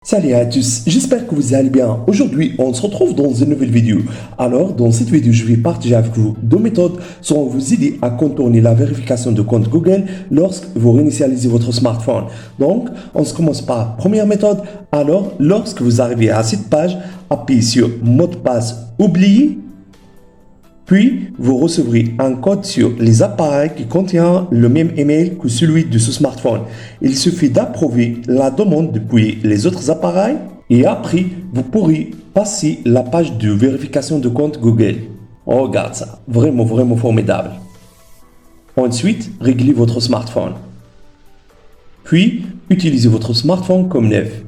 Salut à tous, j'espère que vous allez bien. Aujourd'hui, on se retrouve dans une nouvelle vidéo. Alors, dans cette vidéo, je vais partager avec vous deux méthodes qui vont vous aider à contourner la vérification de compte Google lorsque vous réinitialisez votre smartphone. Donc, on se commence par la première méthode. Alors, lorsque vous arrivez à cette page, appuyez sur mot de passe oublié. Puis, vous recevrez un code sur les appareils qui contient le même email que celui de ce smartphone. Il suffit d'approuver la demande depuis les autres appareils et après, vous pourrez passer la page de vérification de compte Google. On regarde ça, vraiment formidable. Ensuite, réglez votre smartphone. Puis, utilisez votre smartphone comme neuf.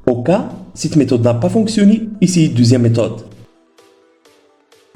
Au cas, cette méthode n'a pas fonctionné, ici, deuxième méthode.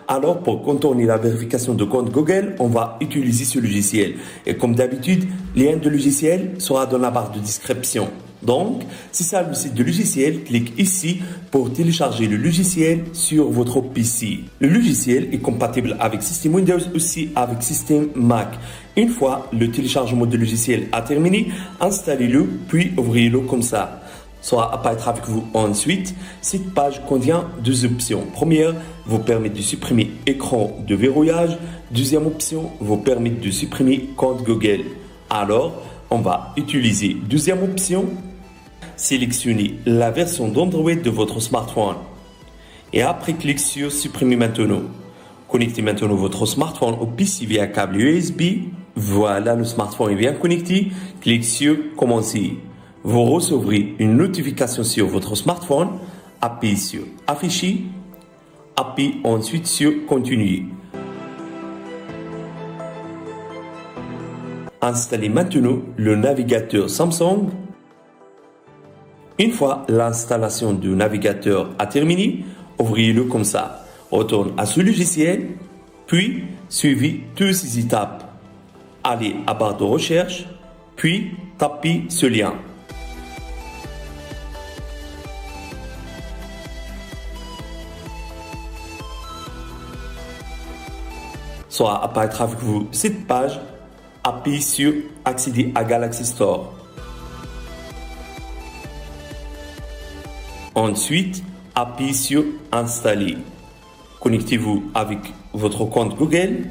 Alors, pour contourner la vérification de compte Google, on va utiliser ce logiciel. Et comme d'habitude, le lien de logiciel sera dans la barre de description. Donc, si c'est le site de logiciel, cliquez ici pour télécharger le logiciel sur votre PC. Le logiciel est compatible avec système Windows, aussi avec système Mac. Une fois le téléchargement du logiciel a terminé, installez-le, puis ouvrez-le comme ça. Soit apparaître avec vous ensuite. Cette page contient deux options. Première, vous permet de supprimer écran de verrouillage. Deuxième option, vous permet de supprimer compte Google. Alors, on va utiliser deuxième option. Sélectionnez la version d'Android de votre smartphone. Et après, cliquez sur supprimer maintenant. Connectez maintenant votre smartphone au PC via câble USB. Voilà, le smartphone est bien connecté. Cliquez sur commencer. Vous recevrez une notification sur votre smartphone. Appuyez sur afficher. Appuyez ensuite sur continuer. Installez maintenant le navigateur Samsung. Une fois l'installation du navigateur a terminé, ouvrez-le comme ça. Retourne à ce logiciel, puis suivez toutes ces étapes. Allez à barre de recherche, puis tapez ce lien. Soit apparaître avec vous cette page, appuyez sur accéder à Galaxy Store. Ensuite, appuyez sur installer. Connectez-vous avec votre compte Google.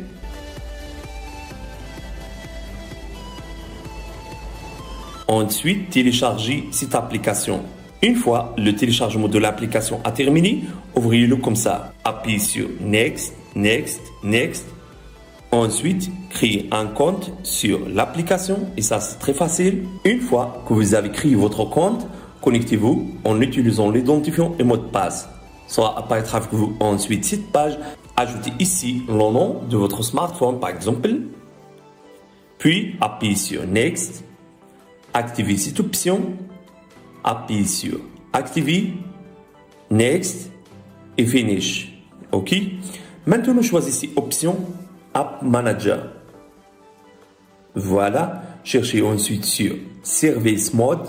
Ensuite, téléchargez cette application. Une fois le téléchargement de l'application a terminé, ouvrez-le comme ça. Appuyez sur Next, Next, Next. Ensuite, créez un compte sur l'application et ça c'est très facile. Une fois que vous avez créé votre compte, connectez-vous en utilisant l'identifiant et mot de passe. Soit apparaître avec vous ensuite cette page. Ajoutez ici le nom de votre smartphone par exemple. Puis appuyez sur Next. Activez cette option. Appuyez sur Activer. Next et Finish. OK? Maintenant choisissez option App Manager. Voilà, cherchez ensuite sur Service Mode.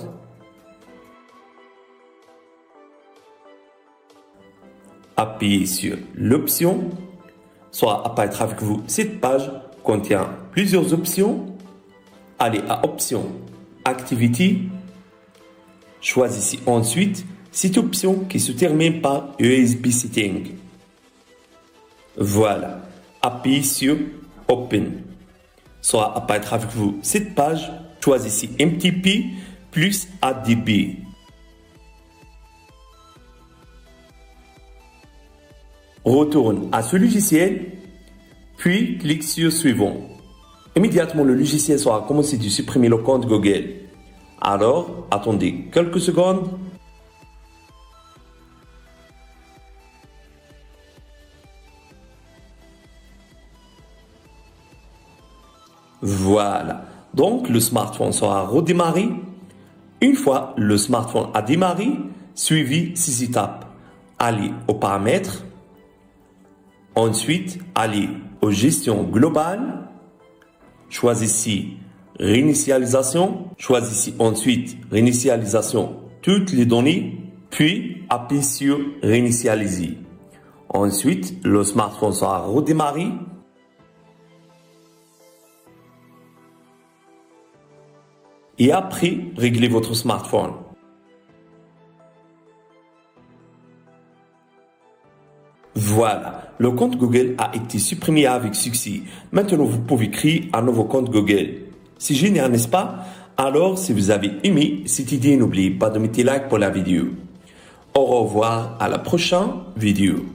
Appuyez sur l'option. Soit apparaître avec vous cette page contient plusieurs options. Allez à option Activity. Choisissez ensuite cette option qui se termine par USB Setting. Voilà. Appuyez sur Open. Soit apparaître avec vous cette page. Choisissez MTP plus ADB. Retourne à ce logiciel. Puis clique sur Suivant. Immédiatement, le logiciel sera commencé de supprimer le compte Google. Alors, attendez quelques secondes. Voilà. Donc, le smartphone sera redémarré. Une fois le smartphone a démarré, suivez ces étapes. Allez aux paramètres. Ensuite, allez aux gestions globales. Choisissez réinitialisation. Choisissez ensuite réinitialisation toutes les données. Puis, appuyez sur réinitialiser. Ensuite, le smartphone sera redémarré. et après, réglez votre smartphone. Voilà, le compte Google a été supprimé avec succès. Maintenant, vous pouvez créer un nouveau compte Google. C'est génial, n'est-ce pas? Alors, si vous avez aimé cette idée, n'oubliez pas de mettre like pour la vidéo. Au revoir, à la prochaine vidéo.